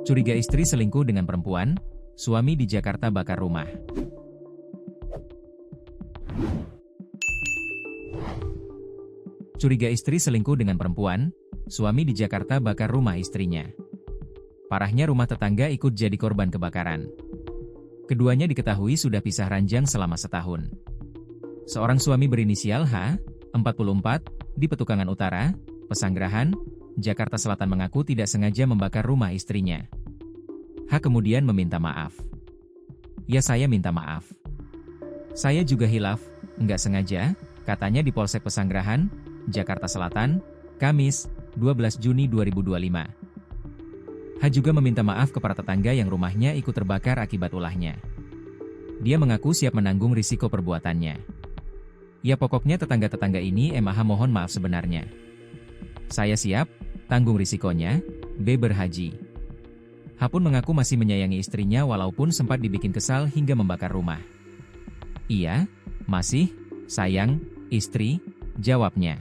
Curiga istri selingkuh dengan perempuan, suami di Jakarta bakar rumah. Curiga istri selingkuh dengan perempuan, suami di Jakarta bakar rumah istrinya. Parahnya rumah tetangga ikut jadi korban kebakaran. Keduanya diketahui sudah pisah ranjang selama setahun. Seorang suami berinisial H, 44, di Petukangan Utara, Pesanggerahan, Jakarta Selatan mengaku tidak sengaja membakar rumah istrinya. H kemudian meminta maaf. "Ya, saya minta maaf. Saya juga hilaf, enggak sengaja," katanya di Polsek Pesanggerahan, Jakarta Selatan, Kamis, 12 Juni 2025. H juga meminta maaf kepada tetangga yang rumahnya ikut terbakar akibat ulahnya. Dia mengaku siap menanggung risiko perbuatannya. "Ya, pokoknya tetangga-tetangga ini H mohon maaf sebenarnya. Saya siap, tanggung risikonya," B berhaji. H pun mengaku masih menyayangi istrinya walaupun sempat dibikin kesal hingga membakar rumah. "Iya, masih, sayang, istri," jawabnya.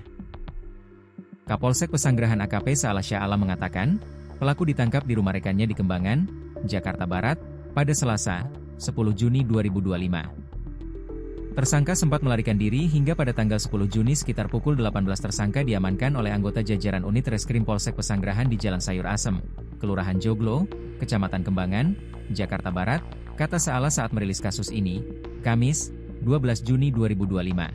Kapolsek Pesanggerahan AKP Salah Syah Alam mengatakan, pelaku ditangkap di rumah rekannya di Kembangan, Jakarta Barat, pada Selasa, 10 Juni 2025. Tersangka sempat melarikan diri hingga pada tanggal 10 Juni sekitar pukul 18 tersangka diamankan oleh anggota jajaran unit Reskrim Polsek Pesanggerahan di Jalan Sayur Asem, Kelurahan Joglo, Kecamatan Kembangan, Jakarta Barat, kata Saala saat merilis kasus ini, Kamis, 12 Juni 2025.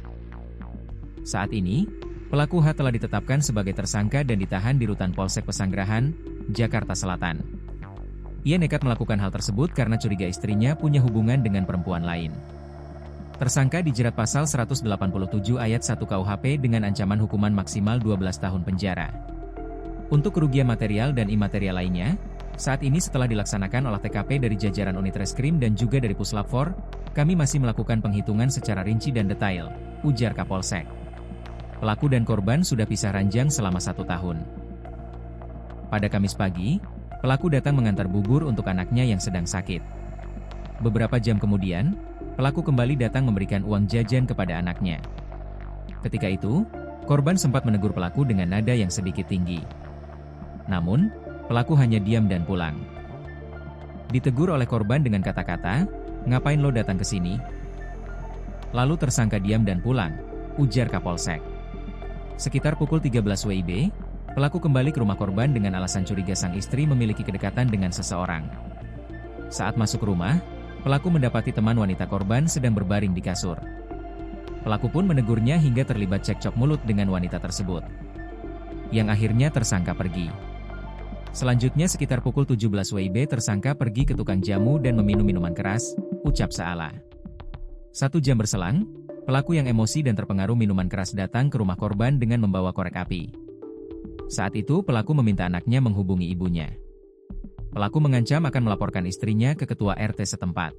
Saat ini, pelaku H telah ditetapkan sebagai tersangka dan ditahan di Rutan Polsek Pesanggerahan, Jakarta Selatan. Ia nekat melakukan hal tersebut karena curiga istrinya punya hubungan dengan perempuan lain. Tersangka dijerat pasal 187 ayat 1 KUHP dengan ancaman hukuman maksimal 12 tahun penjara. Untuk kerugian material dan imaterial lainnya, saat ini setelah dilaksanakan olah TKP dari jajaran unit Reskrim dan juga dari Puslap 4, kami masih melakukan penghitungan secara rinci dan detail, ujar Kapolsek. Pelaku dan korban sudah pisah ranjang selama 1 tahun. Pada Kamis pagi, pelaku datang mengantar bubur untuk anaknya yang sedang sakit. Beberapa jam kemudian, pelaku kembali datang memberikan uang jajan kepada anaknya. Ketika itu, korban sempat menegur pelaku dengan nada yang sedikit tinggi. Namun, pelaku hanya diam dan pulang. Ditegur oleh korban dengan kata-kata, "Ngapain lo datang ke sini?" Lalu tersangka diam dan pulang, ujar Kapolsek. Sekitar pukul 13 WIB, pelaku kembali ke rumah korban dengan alasan curiga sang istri memiliki kedekatan dengan seseorang. Saat masuk rumah, pelaku mendapati teman wanita korban sedang berbaring di kasur. Pelaku pun menegurnya hingga terlibat cekcok mulut dengan wanita tersebut. Yang akhirnya tersangka pergi. Selanjutnya sekitar pukul 17 WIB tersangka pergi ke tukang jamu dan meminum minuman keras, ucap Saala. 1 jam berselang, pelaku yang emosi dan terpengaruh minuman keras datang ke rumah korban dengan membawa korek api. Saat itu pelaku meminta anaknya menghubungi ibunya. Pelaku mengancam akan melaporkan istrinya ke ketua RT setempat.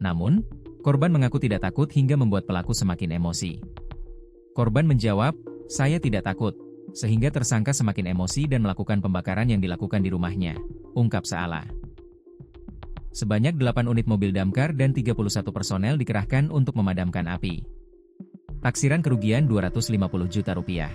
Namun, korban mengaku tidak takut hingga membuat pelaku semakin emosi. Korban menjawab, "Saya tidak takut," sehingga tersangka semakin emosi dan melakukan pembakaran yang dilakukan di rumahnya, ungkap Saala. Sebanyak 8 unit mobil damkar dan 31 personel dikerahkan untuk memadamkan api. Taksiran kerugian 250 juta rupiah.